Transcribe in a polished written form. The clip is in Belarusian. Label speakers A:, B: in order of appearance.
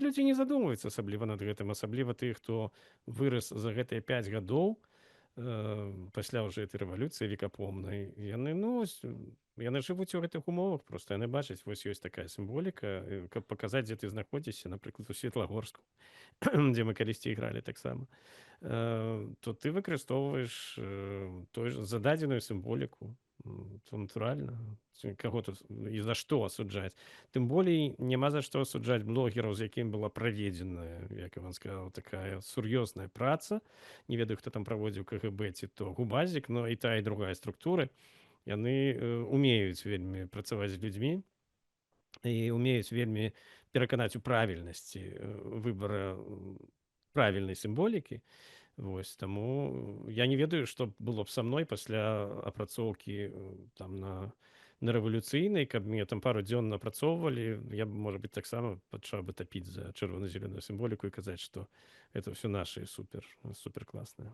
A: людзі не задумваюцца асабліва над гэтым, асабліва тыя, хто вырас за гэтыя 5 гадоў, пасля ўжо этой рэвалюцыі векапомнай. Яны, ну, яны жывуць у гэтых умовах, проста яны бачаць, вось ёсць такая сімволіка, каб паказаць, дзе ты знаходзішся, напрыклад, у Светлагорску, дзе мы калісьці ігралі таксама, то ты выкарыстоўваеш той ж зададзеную сімволіку. То натуральна. Каго тут і за што асуджаць? Тым болей няма за што асуджаць блогераў, з якім была праведзеная, як Іван сказаў, такая сур'ёзная праца. Не ведаю, хто там праводзіў КГБ ці то Губазік, но і тая, і другая структуры. Яны умеюць вельмі працаваць з людзьмі і умеюць вельмі пераканаць у правільнасці выбара правільнай сімволікі. Вось таму я не ведаю, што было б са мной пасля апрацоўкі там на рэвалюцыйнай, каб мне там пару дзён напрацоўвалі, я б, можа быць, таксама пачаў бы тапіць за чырвона-зялёную сімволіку і казаць, што это ўсё наша і супер класнае.